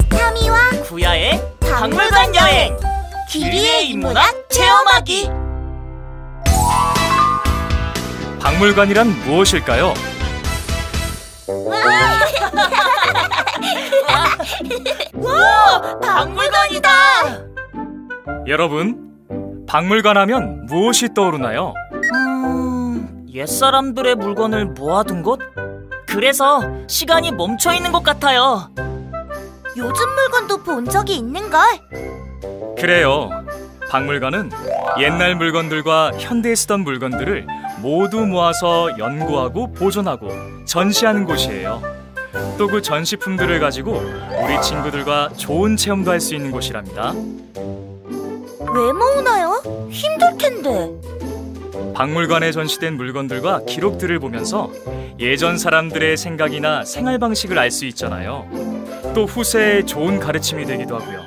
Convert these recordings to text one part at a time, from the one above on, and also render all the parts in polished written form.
타미와 구야의 박물관 여행! 길이의 인문학 체험하기! 박물관이란 무엇일까요? 와! 박물관이다! 여러분, 박물관 하면 무엇이 떠오르나요? 옛사람들의 물건을 모아둔 곳? 그래서 시간이 멈춰 있는 것 같아요. 요즘 물건도 본 적이 있는걸? 그래요. 박물관은 옛날 물건들과 현대에 쓰던 물건들을 모두 모아서 연구하고 보존하고 전시하는 곳이에요. 또 그 전시품들을 가지고 우리 친구들과 좋은 체험도 할 수 있는 곳이랍니다. 왜 모으나요? 힘들 텐데. 박물관에 전시된 물건들과 기록들을 보면서 예전 사람들의 생각이나 생활 방식을 알 수 있잖아요. 또 후세에 좋은 가르침이 되기도 하고요.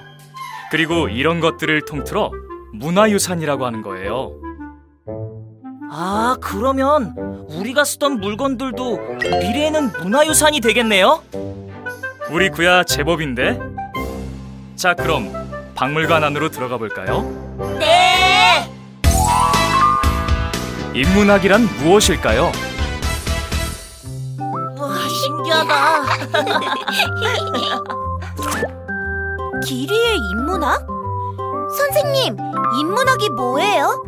그리고 이런 것들을 통틀어 문화유산이라고 하는 거예요. 아, 그러면 우리가 쓰던 물건들도 미래에는 문화유산이 되겠네요? 우리 구야 제법인데? 자, 그럼 박물관 안으로 들어가 볼까요? 네! 인문학이란 무엇일까요? 와, 신기하다. 길이의 인문학? 선생님, 인문학이 뭐예요?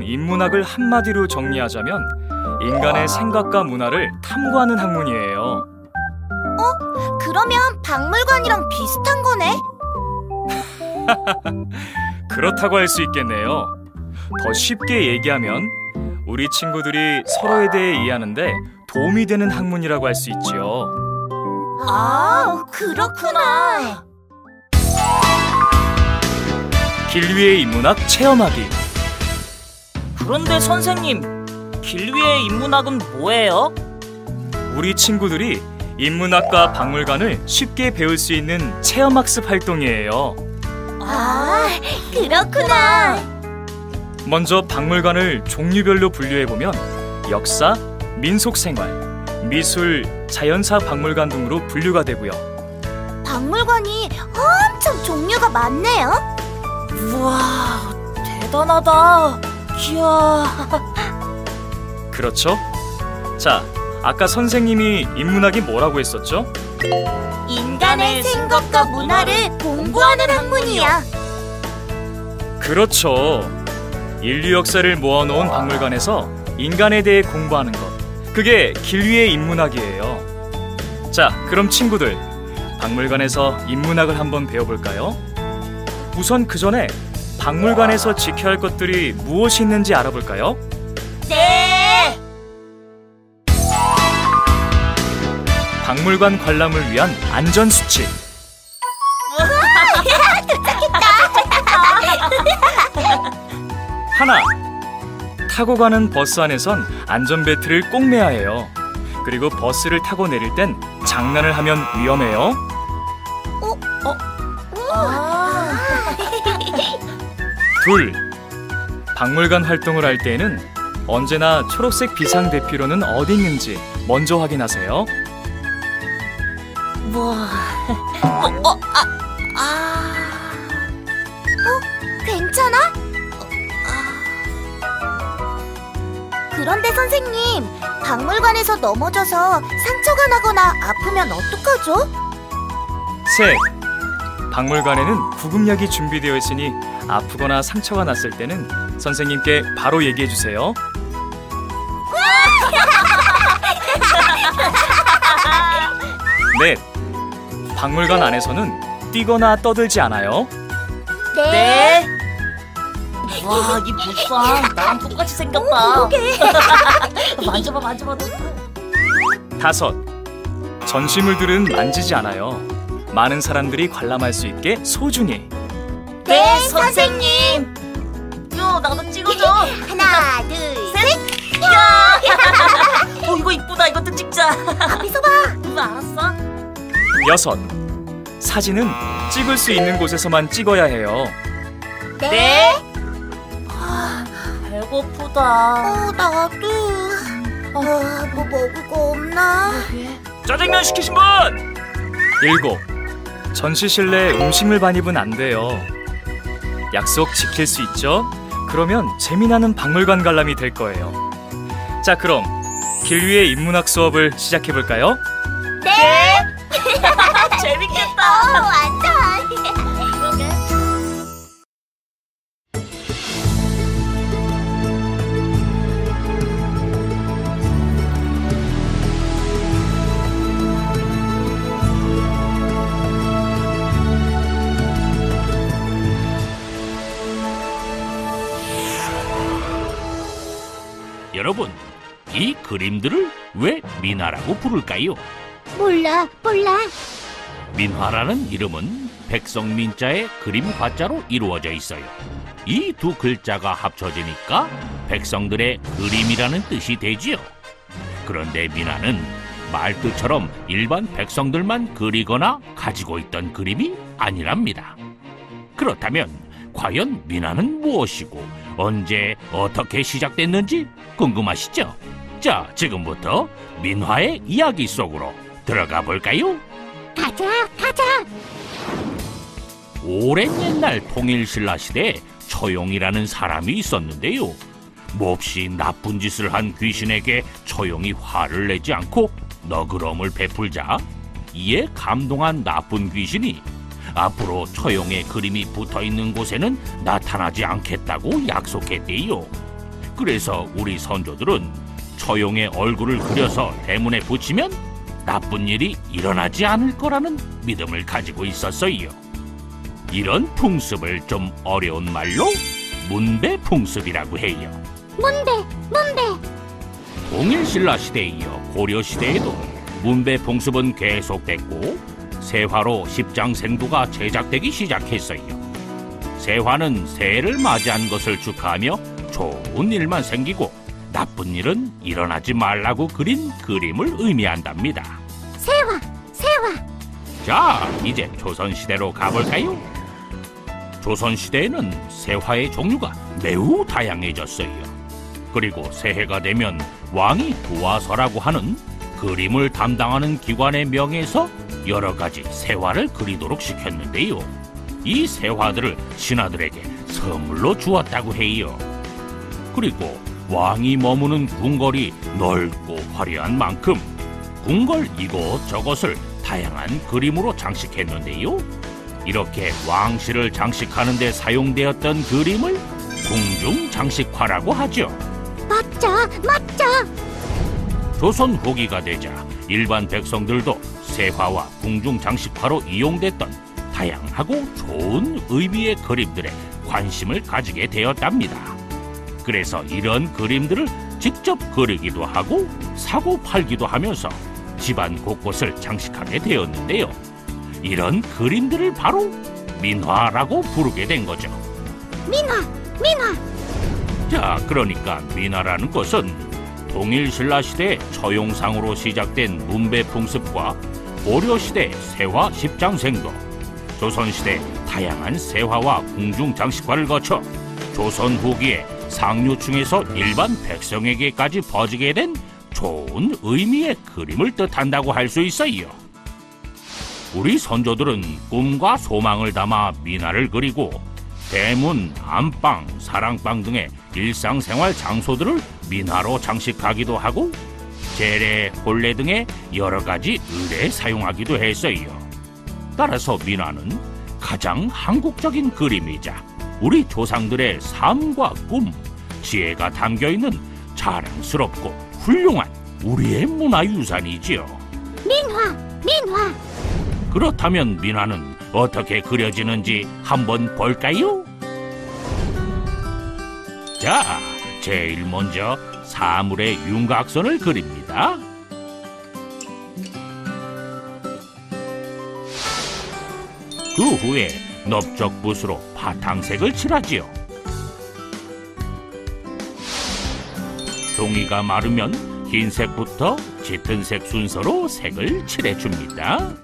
인문학을 한마디로 정리하자면 인간의 생각과 문화를 탐구하는 학문이에요. 그러면 박물관이랑 비슷한 거네? 그렇다고 할 수 있겠네요. 더 쉽게 얘기하면 우리 친구들이 서로에 대해 이해하는데 도움이 되는 학문이라고 할 수 있지요. 아, 그렇구나. 길 위의 인문학 체험하기. 그런데 선생님, 길 위의 인문학은 뭐예요? 우리 친구들이 인문학과 박물관을 쉽게 배울 수 있는 체험학습 활동이에요. 아, 그렇구나. 먼저 박물관을 종류별로 분류해보면 역사, 민속생활, 미술, 자연사 박물관 등으로 분류가 되고요. 박물관이 엄청 종류가 많네요. 우와, 대단하다. 이야. 그렇죠? 자, 아까 선생님이 인문학이 뭐라고 했었죠? 인간의 생각과 문화를 공부하는 학문이야. 그렇죠. 인류 역사를 모아놓은 박물관에서 인간에 대해 공부하는 것, 그게 길 위의 인문학이에요. 자, 그럼 친구들, 박물관에서 인문학을 한번 배워볼까요? 우선 그 전에 박물관에서 지켜야 할 것들이 무엇이 있는지 알아볼까요? 네! 박물관 관람을 위한 안전수칙. 하나, 타고 가는 버스 안에선 안전벨트를 꼭 매야 해요. 그리고 버스를 타고 내릴 땐 장난을 하면 위험해요. 둘, 박물관 활동을 할 때에는 언제나 초록색 비상대피로는 어디 있는지 먼저 확인하세요. 와. 괜찮아? 그런데 선생님, 박물관에서 넘어져서 상처가 나거나 아프면 어떡하죠? 셋, 박물관에는 구급약이 준비되어 있으니 아프거나 상처가 났을 때는 선생님께 바로 얘기해 주세요. 넷, 박물관 안에서는 뛰거나 떠들지 않아요. 네. 와, 이 보상 나랑 똑같이 생겼다. 만져봐, 만져봐. 다섯, 전시물들은 만지지 않아요. 많은 사람들이 관람할 수 있게 소중히. 네, 선생님. 요, 나도 찍어줘. 하나, 둘, 셋. 야! 이거 이쁘다. 이것도 찍자. 앞에서 봐. 알았어. 여섯, 사진은 찍을 수 있는 곳에서만 찍어야 해요. 네. 배고프다. 나도. 뭐 먹을 거 없나? 짜장면 시키신 분! 7. 전시실내 음식물 반입은 안 돼요. 약속 지킬 수 있죠? 그러면 재미나는 박물관 관람이 될 거예요. 자, 그럼 길 위의 인문학 수업을 시작해볼까요? 네. 재밌겠다. 완전. 여러분, 이 그림들을 왜 민화라고 부를까요? 몰라. 민화라는 이름은 백성민자의 그림 화자로 이루어져 있어요. 이 두 글자가 합쳐지니까 백성들의 그림이라는 뜻이 되지요. 그런데 민화는 말뜻처럼 일반 백성들만 그리거나 가지고 있던 그림이 아니랍니다. 그렇다면 과연 민화는 무엇이고 언제 어떻게 시작됐는지 궁금하시죠? 자, 지금부터 민화의 이야기 속으로 들어가 볼까요? 가자. 오랜 옛날 통일신라 시대에 처용이라는 사람이 있었는데요. 몹시 나쁜 짓을 한 귀신에게 처용이 화를 내지 않고 너그러움을 베풀자 이에 감동한 나쁜 귀신이 앞으로 처용의 그림이 붙어있는 곳에는 나타나지 않겠다고 약속했대요. 그래서 우리 선조들은 처용의 얼굴을 그려서 대문에 붙이면 나쁜 일이 일어나지 않을 거라는 믿음을 가지고 있었어요. 이런 풍습을 좀 어려운 말로 문배 풍습이라고 해요. 문배. 통일신라 시대에 이어 고려 시대에도 문배 풍습은 계속됐고 세화로 십장생도가 제작되기 시작했어요. 세화는 새해를 맞이한 것을 축하하며 좋은 일만 생기고 나쁜 일은 일어나지 말라고 그린 그림을 의미한답니다. 세화. 자, 이제 조선시대로 가볼까요? 조선시대에는 세화의 종류가 매우 다양해졌어요. 그리고 새해가 되면 왕이 도화서라고 하는 그림을 담당하는 기관의 명에서 여러 가지 세화를 그리도록 시켰는데요. 이 세화들을 신하들에게 선물로 주었다고 해요. 그리고 왕이 머무는 궁궐이 넓고 화려한 만큼 궁궐 이곳저곳을 다양한 그림으로 장식했는데요. 이렇게 왕실을 장식하는 데 사용되었던 그림을 궁중장식화라고 하죠. 맞죠. 조선 후기가 되자 일반 백성들도 세화와 궁중장식화로 이용됐던 다양하고 좋은 의미의 그림들에 관심을 가지게 되었답니다. 그래서 이런 그림들을 직접 그리기도 하고 사고 팔기도 하면서 집안 곳곳을 장식하게 되었는데요. 이런 그림들을 바로 민화라고 부르게 된 거죠. 민화. 자, 그러니까 민화라는 것은 통일신라 시대 처용상으로 시작된 문배 풍습과 고려시대 세화 십장생도, 조선시대 다양한 세화와 궁중장식화를 거쳐 조선 후기에 상류층에서 일반 백성에게까지 퍼지게 된 좋은 의미의 그림을 뜻한다고 할 수 있어요. 우리 선조들은 꿈과 소망을 담아 민화를 그리고 대문, 안방, 사랑방 등의 일상생활 장소들을 민화로 장식하기도 하고 제례, 혼례 등의 여러 가지 의례에 사용하기도 했어요. 따라서 민화는 가장 한국적인 그림이자 우리 조상들의 삶과 꿈, 지혜가 담겨있는 자랑스럽고 훌륭한 우리의 문화유산이지요. 민화. 그렇다면 민화는 어떻게 그려지는지 한번 볼까요? 자, 제일 먼저 사물의 윤곽선을 그립니다. 그 후에 넓적붓으로 바탕색을 칠하지요. 종이가 마르면 흰색부터 짙은색 순서로 색을 칠해줍니다.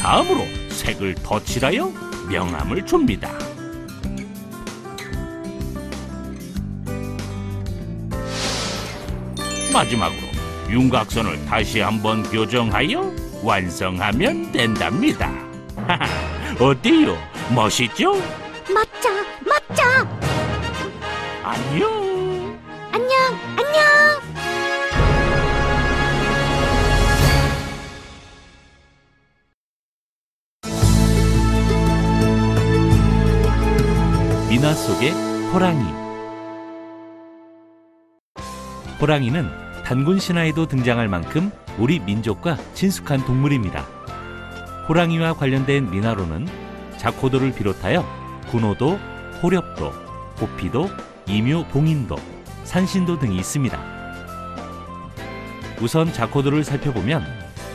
다음으로 색을 덧칠하여 명암을 줍니다. 마지막으로 윤곽선을 다시 한번 교정하여 완성하면 된답니다. 어때요? 멋있죠? 멋져, 멋져. 안녕. 안녕, 안녕. 민화 속의 호랑이. 호랑이는 단군 신화에도 등장할 만큼 우리 민족과 친숙한 동물입니다. 호랑이와 관련된 민화로는 자코도를 비롯하여 군호도, 호렵도, 호피도, 이묘 봉인도, 산신도 등이 있습니다. 우선 자코도를 살펴보면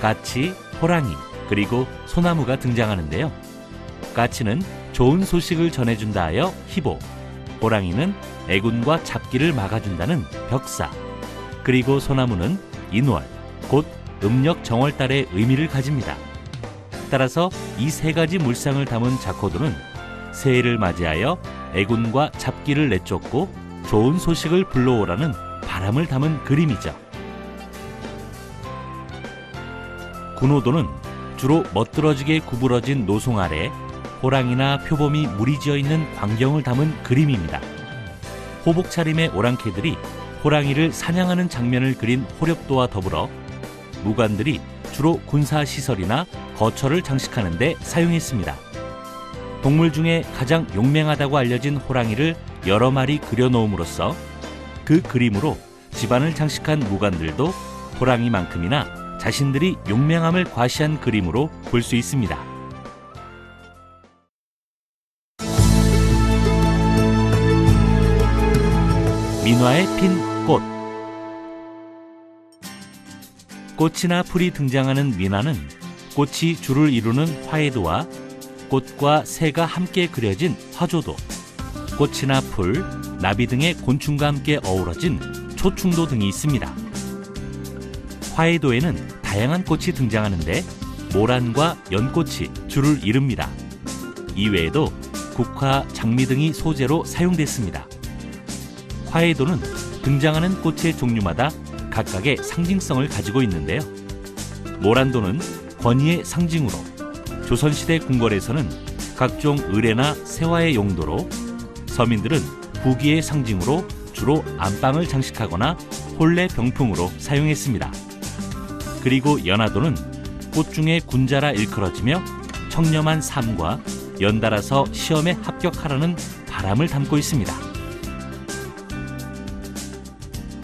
까치, 호랑이, 그리고 소나무가 등장하는데요. 까치는 좋은 소식을 전해준다 하여 희보, 호랑이는 애군과 잡기를 막아준다는 벽사, 그리고 소나무는 인월, 곧 음력 정월달의 의미를 가집니다. 따라서 이 세 가지 물상을 담은 자코도는 새해를 맞이하여 애군과 잡기를 내쫓고 좋은 소식을 불러오라는 바람을 담은 그림이죠. 군호도는 주로 멋들어지게 구부러진 노송 아래 호랑이나 표범이 무리지어 있는 광경을 담은 그림입니다. 호복 차림의 오랑캐들이 호랑이를 사냥하는 장면을 그린 호렵도와 더불어 무관들이 주로 군사시설이나 거처를 장식하는 데 사용했습니다. 동물 중에 가장 용맹하다고 알려진 호랑이를 여러 마리 그려놓음으로써 그 그림으로 집안을 장식한 무관들도 호랑이만큼이나 자신들이 용맹함을 과시한 그림으로 볼 수 있습니다. 민화에 핀 꽃. 꽃이나 풀이 등장하는 민화는 꽃이 줄을 이루는 화해도와 꽃과 새가 함께 그려진 화조도, 꽃이나 풀, 나비 등의 곤충과 함께 어우러진 초충도 등이 있습니다. 화해도에는 다양한 꽃이 등장하는데 모란과 연꽃이 줄을 이룹니다. 이외에도 국화, 장미 등이 소재로 사용됐습니다. 화해도는 등장하는 꽃의 종류마다 각각의 상징성을 가지고 있는데요. 모란도는 권위의 상징으로, 조선시대 궁궐에서는 각종 의례나 세화의 용도로, 서민들은 부귀의 상징으로 주로 안방을 장식하거나 혼례 병풍으로 사용했습니다. 그리고 연화도는 꽃 중에 군자라 일컬어지며 청렴한 삶과 연달아서 시험에 합격하라는 바람을 담고 있습니다.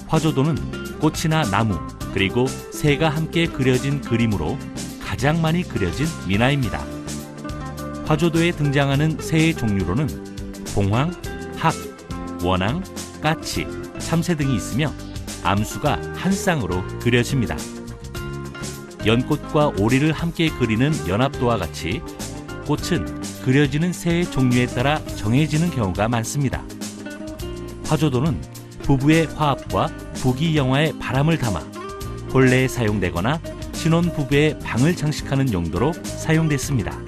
화조도는 꽃이나 나무, 그리고 새가 함께 그려진 그림으로 가장 많이 그려진 민화입니다. 화조도에 등장하는 새의 종류로는 봉황, 학, 원앙, 까치, 참새 등이 있으며 암수가 한 쌍으로 그려집니다. 연꽃과 오리를 함께 그리는 연합도와 같이 꽃은 그려지는 새의 종류에 따라 정해지는 경우가 많습니다. 화조도는 부부의 화합과 부귀영화의 바람을 담아 혼례에 사용되거나 신혼부부의 방을 장식하는 용도로 사용됐습니다.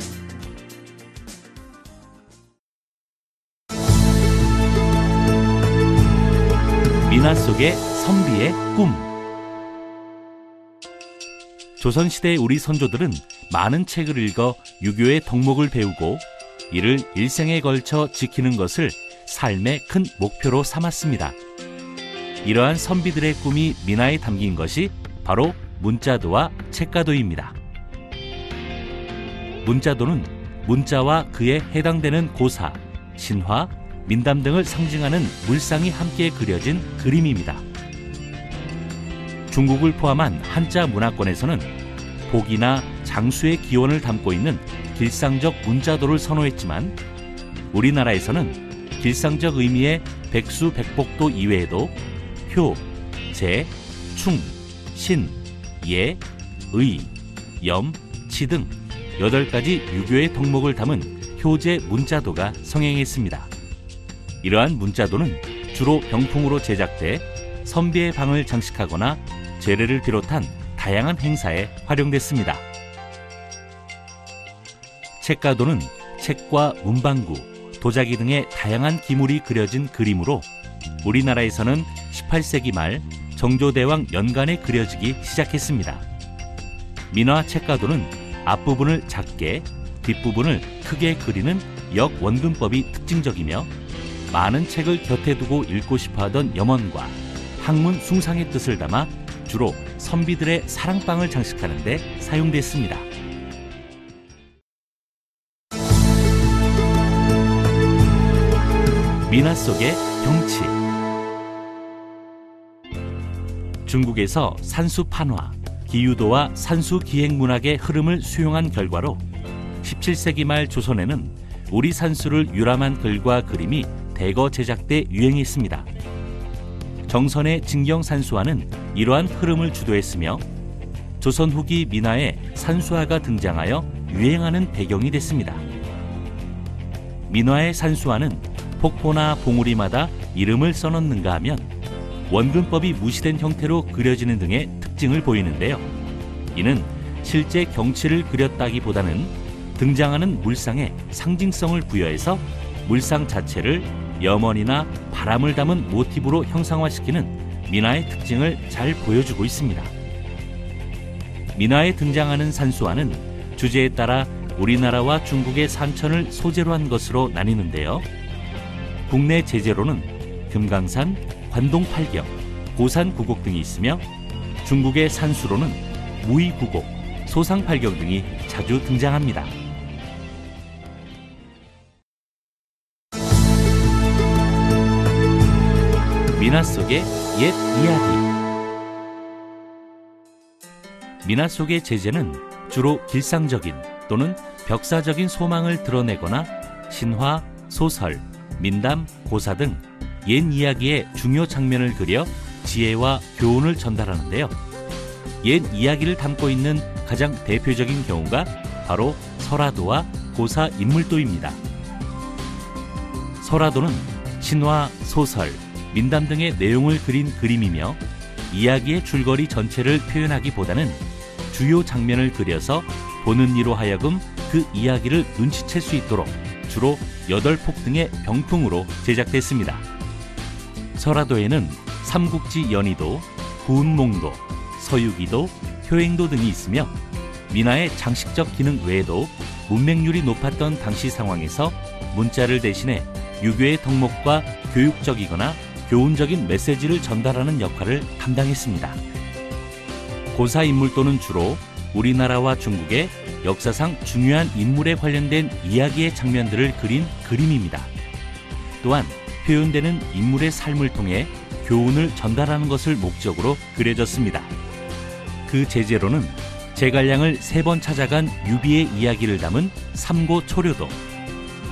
민화 속의 선비의 꿈. 조선시대의 우리 선조들은 많은 책을 읽어 유교의 덕목을 배우고 이를 일생에 걸쳐 지키는 것을 삶의 큰 목표로 삼았습니다. 이러한 선비들의 꿈이 민화에 담긴 것이 바로 문자도와 책가도입니다. 문자도는 문자와 그에 해당되는 고사, 신화, 민담 등을 상징하는 물상이 함께 그려진 그림입니다. 중국을 포함한 한자 문화권에서는 복이나 장수의 기원을 담고 있는 길상적 문자도를 선호했지만 우리나라에서는 길상적 의미의 백수, 백복도 이외에도 효, 재, 충, 신, 예, 의, 염, 치 등 8가지 유교의 덕목을 담은 효제 문자도가 성행했습니다. 이러한 문자도는 주로 병풍으로 제작돼 선비의 방을 장식하거나 제례를 비롯한 다양한 행사에 활용됐습니다. 책가도는 책과 문방구, 도자기 등의 다양한 기물이 그려진 그림으로 우리나라에서는 18세기 말 정조대왕 연간에 그려지기 시작했습니다. 민화 책가도는 앞부분을 작게, 뒷부분을 크게 그리는 역원근법이 특징적이며 많은 책을 곁에 두고 읽고 싶어하던 염원과 학문 숭상의 뜻을 담아 주로 선비들의 사랑방을 장식하는 데 사용됐습니다. 민화 속의 경치. 중국에서 산수 판화, 기유도와 산수 기행 문학의 흐름을 수용한 결과로 17세기 말 조선에는 우리 산수를 유람한 글과 그림이 대거 제작돼 유행했습니다. 정선의 진경산수화는 이러한 흐름을 주도했으며 조선 후기 민화에 산수화가 등장하여 유행하는 배경이 됐습니다. 민화의 산수화는 폭포나 봉우리마다 이름을 써놓는가 하면 원근법이 무시된 형태로 그려지는 등의 특징을 보이는데요. 이는 실제 경치를 그렸다기보다는 등장하는 물상에 상징성을 부여해서 물상 자체를 염원이나 바람을 담은 모티브로 형상화시키는 민화의 특징을 잘 보여주고 있습니다. 민화에 등장하는 산수화는 주제에 따라 우리나라와 중국의 산천을 소재로 한 것으로 나뉘는데요. 국내 제재로는 금강산, 관동팔경, 고산구곡 등이 있으며 중국의 산수로는 무의구곡, 소상팔경 등이 자주 등장합니다. 민화 속의 옛 이야기. 민화 속의 제재는 주로 길상적인 또는 벽사적인 소망을 드러내거나 신화, 소설, 민담, 고사 등 옛 이야기의 중요 장면을 그려 지혜와 교훈을 전달하는데요. 옛 이야기를 담고 있는 가장 대표적인 경우가 바로 설화도와 고사 인물도입니다. 설화도는 신화, 소설, 민담 등의 내용을 그린 그림이며 이야기의 줄거리 전체를 표현하기보다는 주요 장면을 그려서 보는 이로 하여금 그 이야기를 눈치챌 수 있도록 주로 8폭 등의 병풍으로 제작됐습니다. 설화도에는 삼국지 연희도, 구운몽도, 서유기도, 효행도 등이 있으며 민화의 장식적 기능 외에도 문맹률이 높았던 당시 상황에서 문자를 대신해 유교의 덕목과 교육적이거나 교훈적인 메시지를 전달하는 역할을 담당했습니다. 고사 인물도는 주로 우리나라와 중국의 역사상 중요한 인물에 관련된 이야기의 장면들을 그린 그림입니다. 또한 표현되는 인물의 삶을 통해 교훈을 전달하는 것을 목적으로 그려졌습니다. 그 제재로는 제갈량을 3번 찾아간 유비의 이야기를 담은 삼고초려도,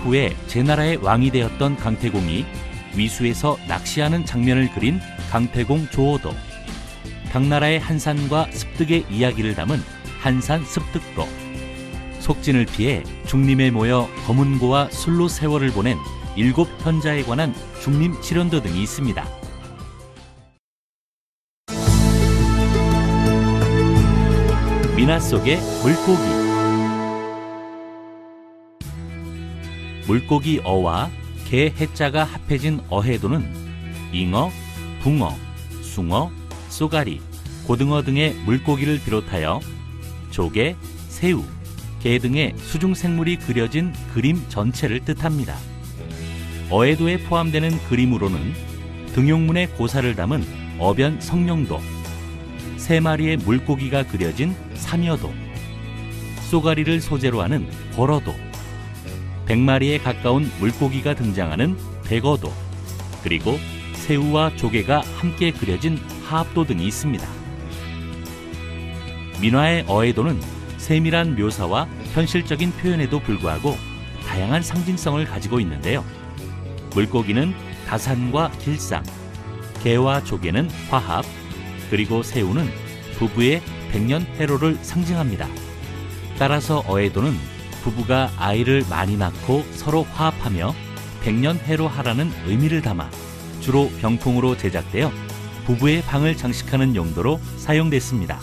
후에 제나라의 왕이 되었던 강태공이 위수에서 낚시하는 장면을 그린 강태공 조어도, 당나라의 한산과 습득의 이야기를 담은 한산습득도, 속진을 피해 중림에 모여 검은고와 술로 세월을 보낸 7현자에 관한 중림칠연도 등이 있습니다. 민화 속의 물고기. 물고기 어와 개 해자가 합해진 어해도는 잉어, 붕어, 숭어, 쏘가리, 고등어 등의 물고기를 비롯하여 조개, 새우, 게 등의 수중생물이 그려진 그림 전체를 뜻합니다. 어해도에 포함되는 그림으로는 등용문의 고사를 담은 어변 성령도, 3마리의 물고기가 그려진 삼여도, 쏘가리를 소재로 하는 거러도, 100마리에 가까운 물고기가 등장하는 백어도, 그리고 새우와 조개가 함께 그려진 하합도 등이 있습니다. 민화의 어해도는 세밀한 묘사와 현실적인 표현에도 불구하고 다양한 상징성을 가지고 있는데요. 물고기는 다산과 길상, 개와 조개는 화합, 그리고 새우는 부부의 백년해로를 상징합니다. 따라서 어해도는 부부가 아이를 많이 낳고 서로 화합하며 백년해로하라는 의미를 담아 주로 병풍으로 제작되어 부부의 방을 장식하는 용도로 사용됐습니다.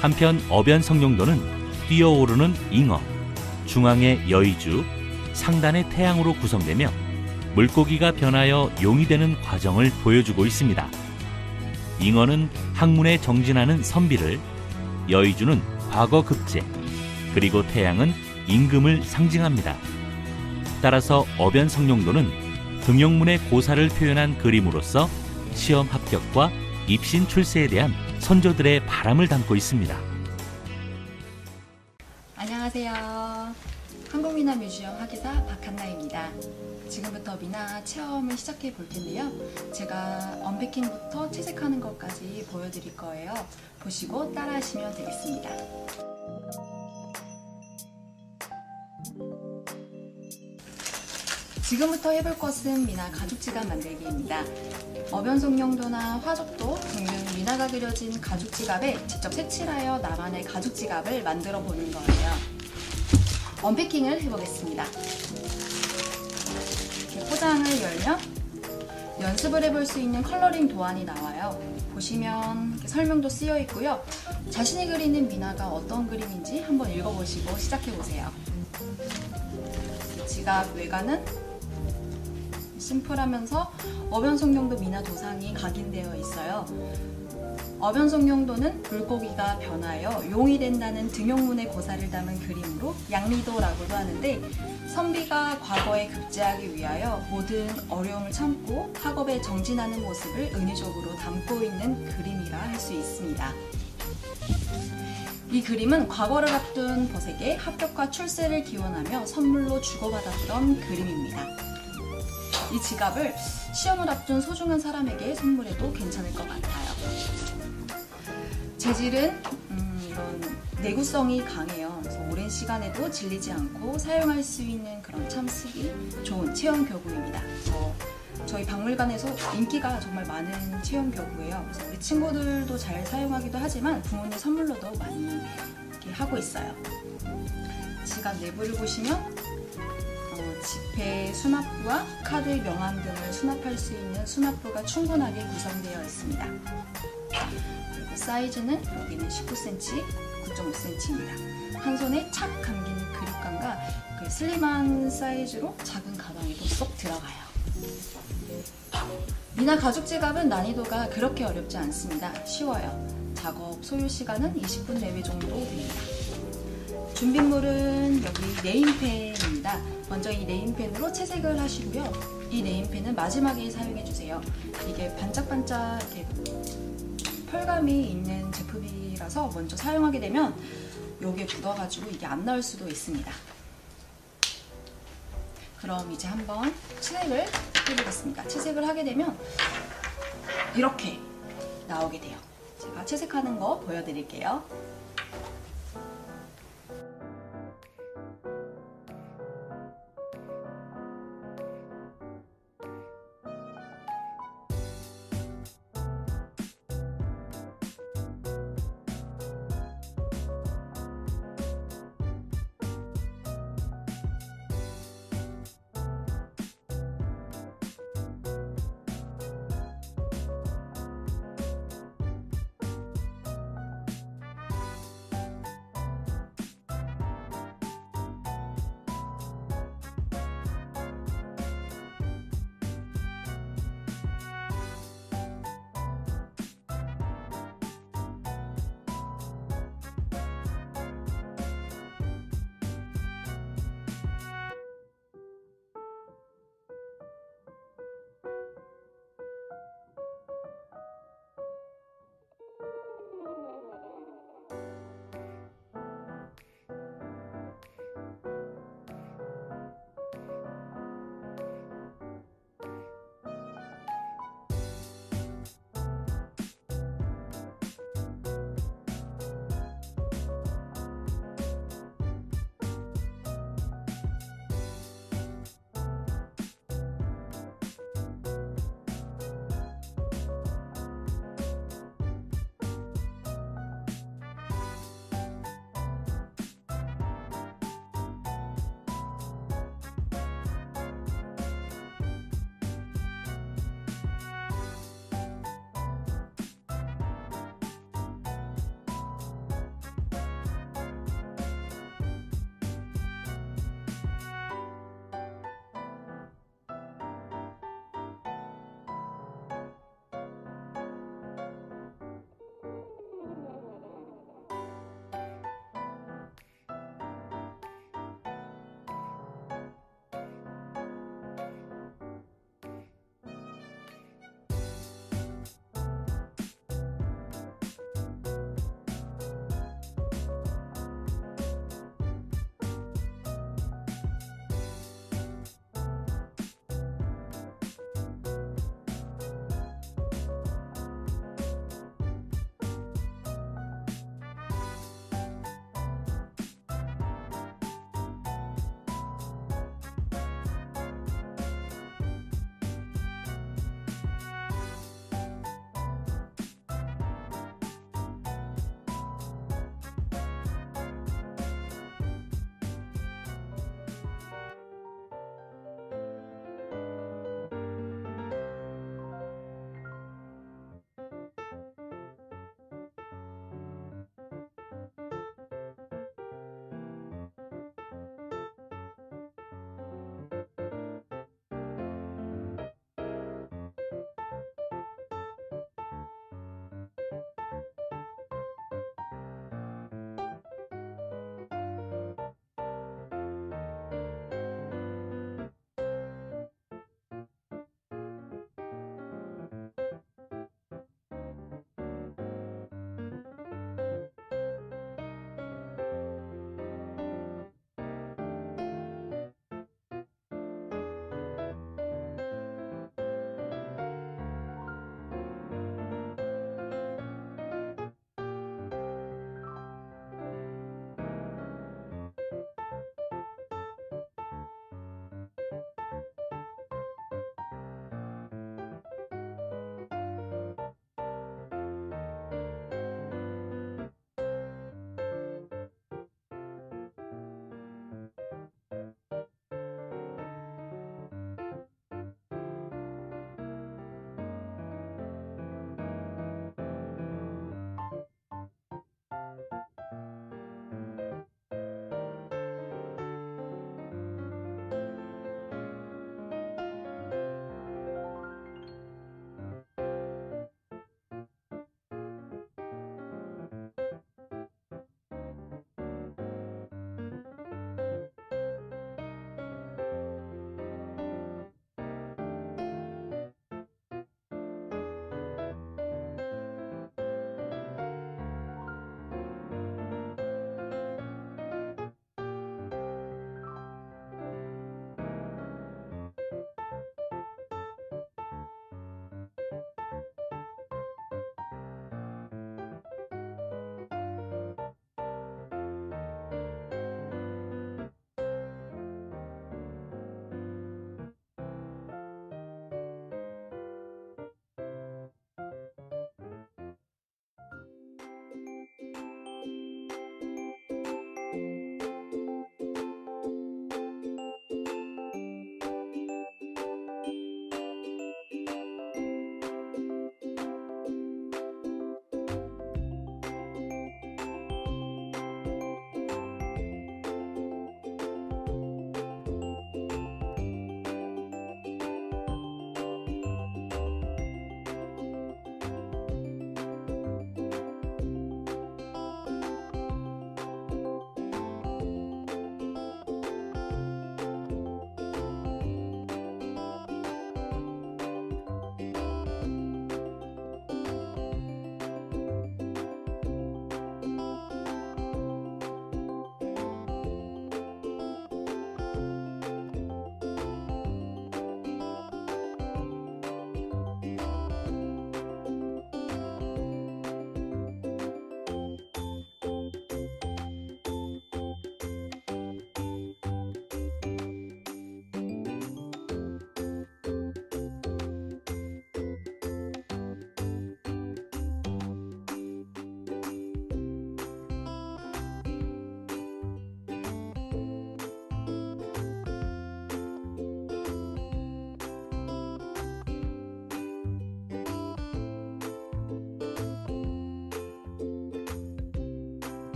한편 어변 성령도는 뛰어오르는 잉어, 중앙의 여의주, 상단의 태양으로 구성되며 물고기가 변하여 용이 되는 과정을 보여주고 있습니다. 잉어는 학문에 정진하는 선비를, 여의주는 과거 급제, 그리고 태양은 임금을 상징합니다. 따라서 어변성룡도는 등용문의 고사를 표현한 그림으로서 시험 합격과 입신 출세에 대한 선조들의 바람을 담고 있습니다. 안녕하세요. 한국민화뮤지엄 학예사 박한나입니다. 지금부터 미나 체험을 시작해 볼 텐데요. 제가 언패킹부터 채색하는 것까지 보여드릴 거예요. 보시고 따라하시면 되겠습니다. 지금부터 해볼 것은 미나 가죽지갑 만들기입니다. 어변송영도나 화족도 등등 미나가 그려진 가죽지갑에 직접 색칠하여 나만의 가죽지갑을 만들어 보는 거예요. 언패킹을 해보겠습니다. 이렇게 포장을 열면 연습을 해볼 수 있는 컬러링 도안이 나와요. 보시면 이렇게 설명도 쓰여 있고요. 자신이 그리는 미나가 어떤 그림인지 한번 읽어보시고 시작해보세요. 지갑 외관은 심플하면서 어변송영도 미나 도상이 각인되어 있어요. 어변송영도는 물고기가 변하여 용이 된다는 등용문의 고사를 담은 그림으로 양리도라고도 하는데, 선비가 과거에 급제하기 위하여 모든 어려움을 참고 학업에 정진하는 모습을 은유적으로 담고 있는 그림이라 할 수 있습니다. 이 그림은 과거를 앞둔 보색에 합격과 출세를 기원하며 선물로 주고받았던 그림입니다. 이 지갑을 시험을 앞둔 소중한 사람에게 선물해도 괜찮을 것 같아요. 재질은 이런 내구성이 강해요. 그래서 오랜 시간에도 질리지 않고 사용할 수 있는 그런 참 쓰기 좋은 체험 교구입니다. 그래서 저희 박물관에서 인기가 정말 많은 체험 교구예요. 그래서 우리 친구들도 잘 사용하기도 하지만 부모님 선물로도 많이 이렇게 하고 있어요. 지갑 내부를 보시면 지폐 수납부와 카드 명함 등을 수납할 수 있는 수납부가 충분하게 구성되어 있습니다. 그리고 사이즈는 여기는 19cm, 9.5cm입니다. 한 손에 착 감기는 그립감과 그 슬림한 사이즈로 작은 가방에도 쏙 들어가요. 미나 가죽지갑은 난이도가 그렇게 어렵지 않습니다. 쉬워요. 작업 소요 시간은 20분 내외 정도 됩니다. 준비물은 여기 네임펜입니다. 먼저 이 네임펜으로 채색을 하시고요. 이 네임펜은 마지막에 사용해주세요. 이게 반짝반짝 이렇게 펄감이 있는 제품이라서 먼저 사용하게 되면 여기에 묻어가지고 이게 안 나올 수도 있습니다. 그럼 이제 한번 채색을 해보겠습니다. 채색을 하게 되면 이렇게 나오게 돼요. 제가 채색하는 거 보여드릴게요.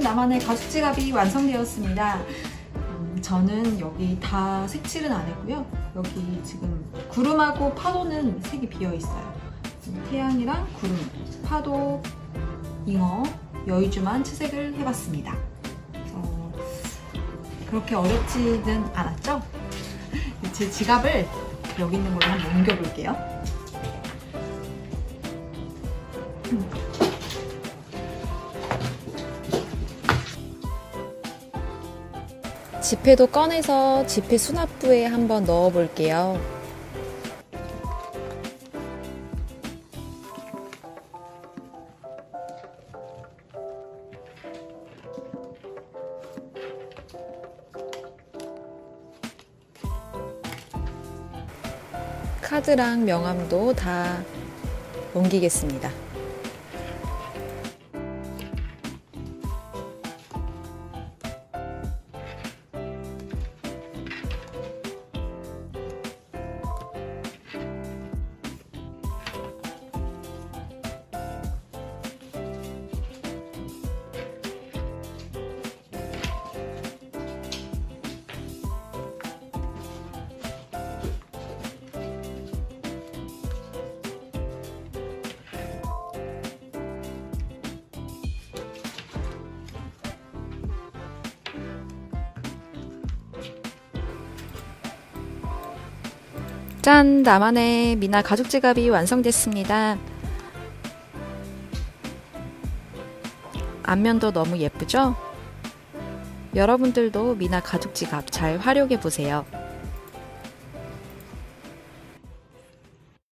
나만의 가죽 지갑이 완성되었습니다. 저는 여기 다 색칠은 안 했고요. 여기 지금 구름하고 파도는 색이 비어 있어요. 태양이랑 구름, 파도, 잉어, 여의주만 채색을 해봤습니다. 그렇게 어렵지는 않았죠? 제 지갑을 여기 있는 걸로 한번 옮겨볼게요. 지폐도 꺼내서 지폐 수납부에 한번 넣어 볼게요. 카드랑 명함도 다 옮기겠습니다. 짠! 나만의 미나 가죽 지갑이 완성됐습니다. 앞면도 너무 예쁘죠? 여러분들도 미나 가죽 지갑 잘 활용해 보세요.